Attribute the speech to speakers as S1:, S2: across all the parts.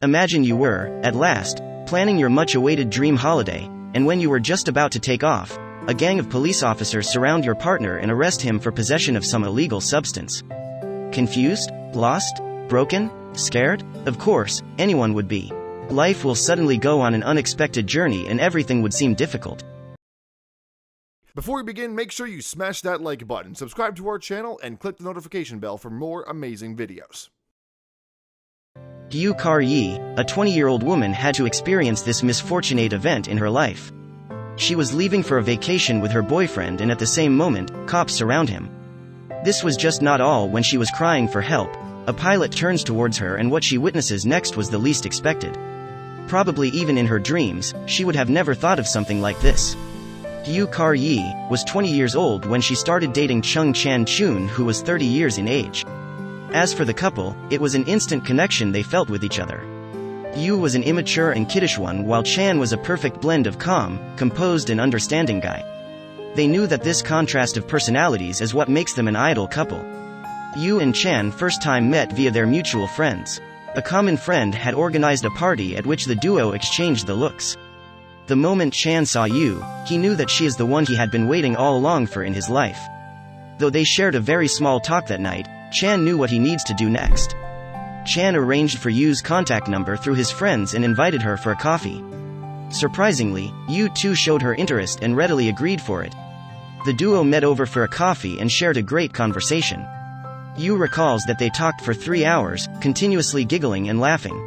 S1: Imagine you were, at last, planning your much-awaited dream holiday, and when you were just about to take off, a gang of police officers surround your partner and arrest him for possession of some illegal substance. Confused? Lost? Broken? Scared? Of course, anyone would be. Life will suddenly go on an unexpected journey and everything would seem difficult.
S2: Before we begin, make sure you smash that like button, subscribe to our channel, and click the notification bell for more amazing videos.
S1: Yew Kar Yee, a 20-year-old woman, had to experience this misfortunate event in her life. She was leaving for a vacation with her boyfriend and at the same moment, cops surround him. This was just not all. When she was crying for help, a pilot turns towards her and what she witnesses next was the least expected. Probably even in her dreams, she would have never thought of something like this. Yew Kar Yee was 20 years old when she started dating Chung Chan Chun, who was 30 years in age. As for the couple, it was an instant connection they felt with each other. Yew was an immature and kiddish one while Chan was a perfect blend of calm, composed and understanding guy. They knew that this contrast of personalities is what makes them an ideal couple. Yew and Chan first time met via their mutual friends. A common friend had organized a party at which the duo exchanged the looks. The moment Chan saw Yew, he knew that she is the one he had been waiting all along for in his life. Though they shared a very small talk that night, Chan knew what he needs to do next. Chan arranged for Yew's contact number through his friends and invited her for a coffee. Surprisingly, Yew too showed her interest and readily agreed for it. The duo met over for a coffee and shared a great conversation. Yew recalls that they talked for 3 hours, continuously giggling and laughing.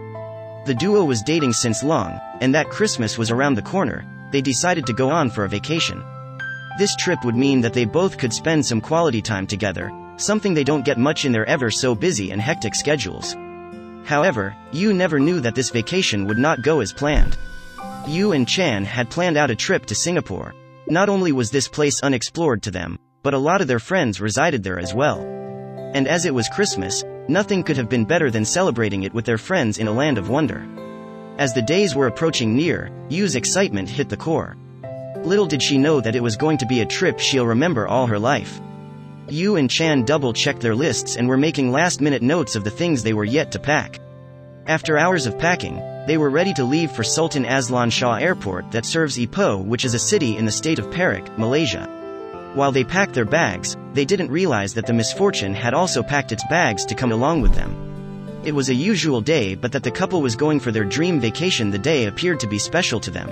S1: The duo was dating since long, and that Christmas was around the corner. They decided to go on for a vacation. This trip would mean that they both could spend some quality time together, something they don't get much in their ever so busy and hectic schedules. However, Yew never knew that this vacation would not go as planned. Yew and Chan had planned out a trip to Singapore. Not only was this place unexplored to them, but a lot of their friends resided there as well. And as it was Christmas, nothing could have been better than celebrating it with their friends in a land of wonder. As the days were approaching near, Yew's excitement hit the core. Little did she know that it was going to be a trip she'll remember all her life. Yew and Chan double-checked their lists and were making last-minute notes of the things they were yet to pack. After hours of packing, they were ready to leave for Sultan Azlan Shah Airport that serves Ipoh, which is a city in the state of Perak, Malaysia. While they packed their bags, they didn't realize that the misfortune had also packed its bags to come along with them. It was a usual day, but that the couple was going for their dream vacation, the day appeared to be special to them.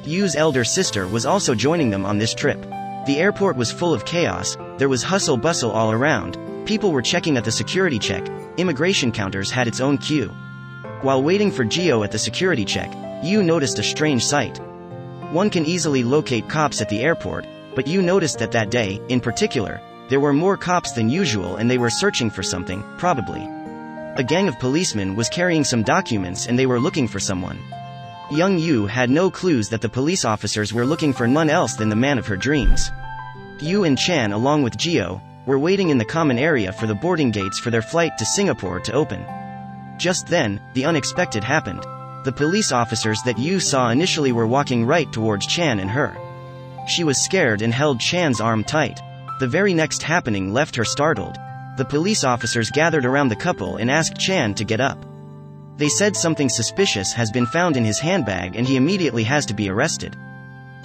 S1: Yew's elder sister was also joining them on this trip. The airport was full of chaos, there was hustle-bustle all around, people were checking at the security check, immigration counters had its own queue. While waiting for Geo at the security check, Yew noticed a strange sight. One can easily locate cops at the airport, but Yew noticed that that day, in particular, there were more cops than usual and they were searching for something, probably. A gang of policemen was carrying some documents and they were looking for someone. Young Yew had no clues that the police officers were looking for none else than the man of her dreams. Yew and Chan, along with Geo, were waiting in the common area for the boarding gates for their flight to Singapore to open. Just then, the unexpected happened. The police officers that Yew saw initially were walking right towards Chan and her. She was scared and held Chan's arm tight. The very next happening left her startled. The police officers gathered around the couple and asked Chan to get up. They said something suspicious has been found in his handbag and he immediately has to be arrested.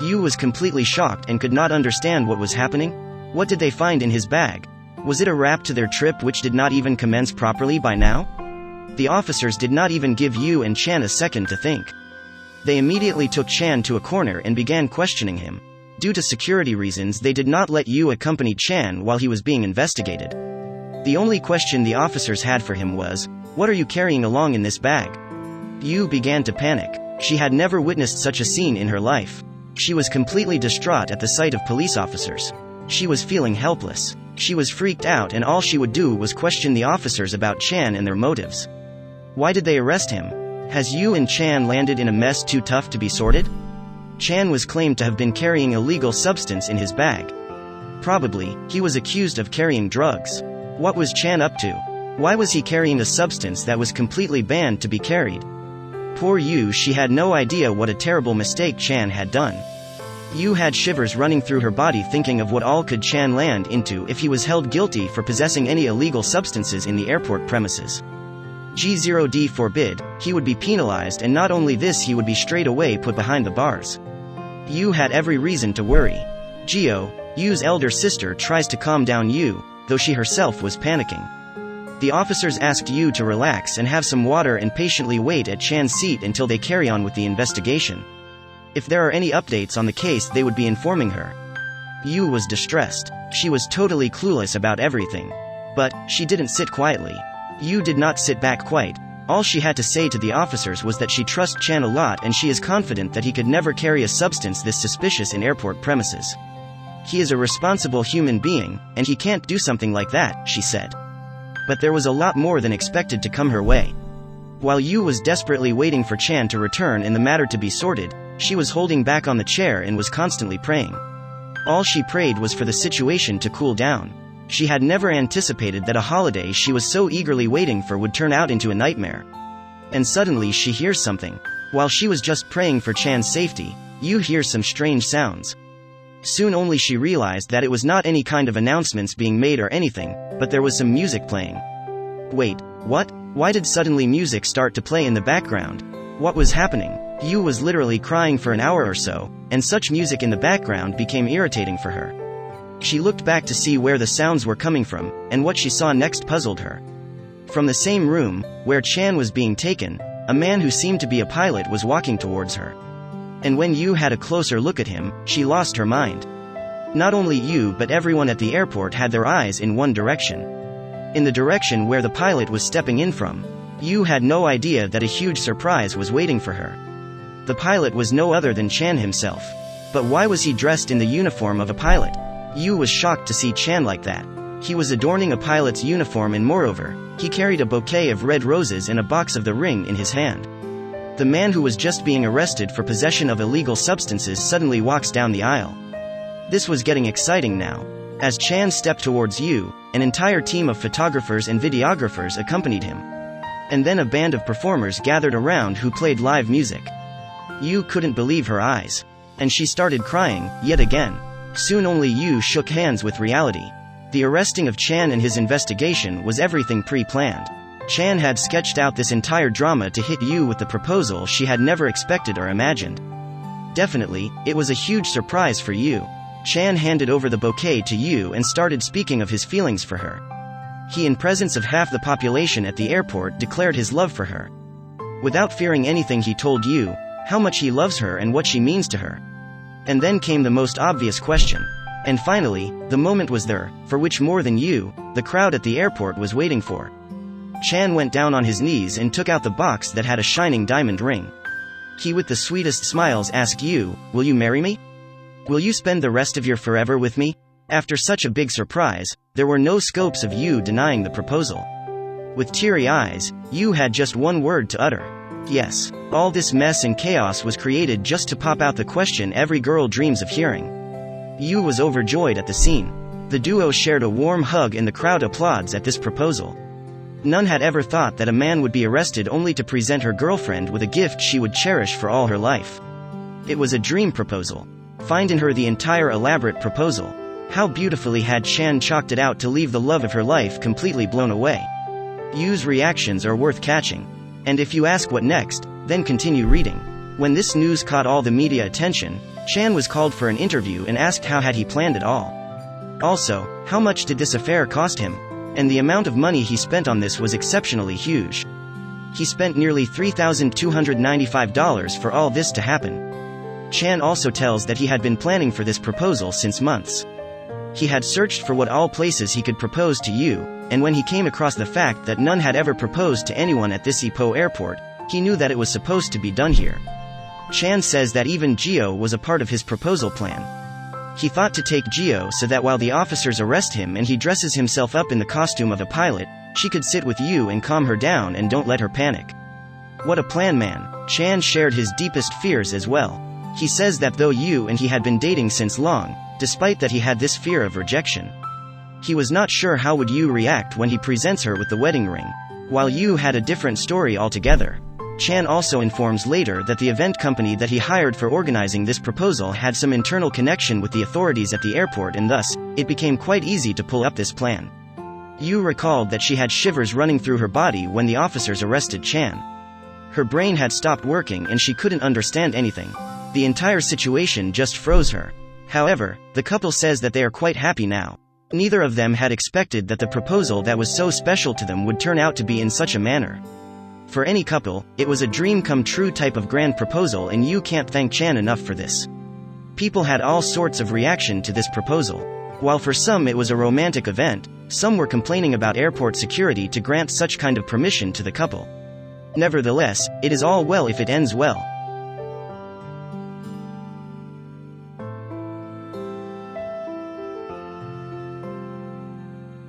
S1: Yew was completely shocked and could not understand what was happening. What did they find in his bag? Was it a wrap to their trip which did not even commence properly by now? The officers did not even give Yew and Chan a second to think. They immediately took Chan to a corner and began questioning him. Due to security reasons, they did not let Yew accompany Chan while he was being investigated. The only question the officers had for him was, "What are you carrying along in this bag?" Yew began to panic. She had never witnessed such a scene in her life. She was completely distraught at the sight of police officers. She was feeling helpless. She was freaked out and all she would do was question the officers about Chan and their motives. Why did they arrest him? Has Yew and Chan landed in a mess too tough to be sorted? Chan was claimed to have been carrying illegal substance in his bag. Probably, he was accused of carrying drugs. What was Chan up to? Why was he carrying a substance that was completely banned to be carried? Poor Yew, she had no idea what a terrible mistake Chan had done. Yew had shivers running through her body thinking of what all could Chan land into if he was held guilty for possessing any illegal substances in the airport premises. G0D forbid, he would be penalized, and not only this, he would be straight away put behind the bars. Yew had every reason to worry. Geo, Yew's elder sister, tries to calm down Yew, though she herself was panicking. The officers asked Yew to relax and have some water and patiently wait at Chan's seat until they carry on with the investigation. If there are any updates on the case, they would be informing her. Yew was distressed. She was totally clueless about everything. But she didn't sit quietly. Yew did not sit back quite. All she had to say to the officers was that she trusts Chan a lot and she is confident that he could never carry a substance this suspicious in airport premises. He is a responsible human being, and he can't do something like that, she said. But there was a lot more than expected to come her way. While Yew was desperately waiting for Chan to return and the matter to be sorted, she was holding back on the chair and was constantly praying. All she prayed was for the situation to cool down. She had never anticipated that a holiday she was so eagerly waiting for would turn out into a nightmare. And suddenly she hears something. While she was just praying for Chan's safety, Yew hears some strange sounds. Soon only she realized that it was not any kind of announcements being made or anything, but there was some music playing. Wait, what? Why did suddenly music start to play in the background? What was happening? Yew was literally crying for an hour or so, and such music in the background became irritating for her. She looked back to see where the sounds were coming from, and what she saw next puzzled her. From the same room, where Chan was being taken, a man who seemed to be a pilot was walking towards her. And when Yew had a closer look at him, she lost her mind. Not only Yew but everyone at the airport had their eyes in one direction. In the direction where the pilot was stepping in from. Yew had no idea that a huge surprise was waiting for her. The pilot was no other than Chan himself. But why was he dressed in the uniform of a pilot? Yew was shocked to see Chan like that. He was adorning a pilot's uniform, and moreover, he carried a bouquet of red roses and a box of the ring in his hand. The man who was just being arrested for possession of illegal substances suddenly walks down the aisle. This was getting exciting now. As Chan stepped towards Yew, an entire team of photographers and videographers accompanied him. And then a band of performers gathered around who played live music. Yew couldn't believe her eyes. And she started crying, yet again. Soon only Yew shook hands with reality. The arresting of Chan and his investigation was everything pre-planned. Chan had sketched out this entire drama to hit Yew with the proposal she had never expected or imagined. Definitely, it was a huge surprise for Yew. Chan handed over the bouquet to Yew and started speaking of his feelings for her. He, in presence of half the population at the airport, declared his love for her. Without fearing anything, he told Yew how much he loves her and what she means to her. And then came the most obvious question. And finally, the moment was there, for which more than Yew, the crowd at the airport was waiting for. Chan went down on his knees and took out the box that had a shining diamond ring. He, with the sweetest smiles, asked Yew, "Will you marry me? Will you spend the rest of your forever with me?" After such a big surprise, there were no scopes of Yew denying the proposal. With teary eyes, Yew had just one word to utter. Yes. All this mess and chaos was created just to pop out the question every girl dreams of hearing. Yew was overjoyed at the scene. The duo shared a warm hug and the crowd applauds at this proposal. None had ever thought that a man would be arrested only to present her girlfriend with a gift she would cherish for all her life. It was a dream proposal. Find in her the entire elaborate proposal. How beautifully had Chan chalked it out to leave the love of her life completely blown away. Yew's reactions are worth catching. And if you ask what next, then continue reading. When this news caught all the media attention, Chan was called for an interview and asked how had he planned it all. Also, how much did this affair cost him? And the amount of money he spent on this was exceptionally huge. He spent nearly $3,295 for all this to happen. Chan also tells that he had been planning for this proposal since months. He had searched for what all places he could propose to Yew, and when he came across the fact that none had ever proposed to anyone at this Ipoh airport, he knew that it was supposed to be done here. Chan says that even Geo was a part of his proposal plan. He thought to take Geo so that while the officers arrest him and he dresses himself up in the costume of a pilot, she could sit with Yew and calm her down and don't let her panic. What a plan, man. Chan shared his deepest fears as well. He says that though Yew and he had been dating since long, despite that he had this fear of rejection. He was not sure how would Yew react when he presents her with the wedding ring. While Yew had a different story altogether. Chan also informs later that the event company that he hired for organizing this proposal had some internal connection with the authorities at the airport, and thus, it became quite easy to pull up this plan. Yew recalled that she had shivers running through her body when the officers arrested Chan. Her brain had stopped working and she couldn't understand anything. The entire situation just froze her. However, the couple says that they are quite happy now. Neither of them had expected that the proposal that was so special to them would turn out to be in such a manner. For any couple, it was a dream come true type of grand proposal, and Yew can't thank Chan enough for this. People had all sorts of reaction to this proposal. While for some it was a romantic event, some were complaining about airport security to grant such kind of permission to the couple. Nevertheless, it is all well if it ends well.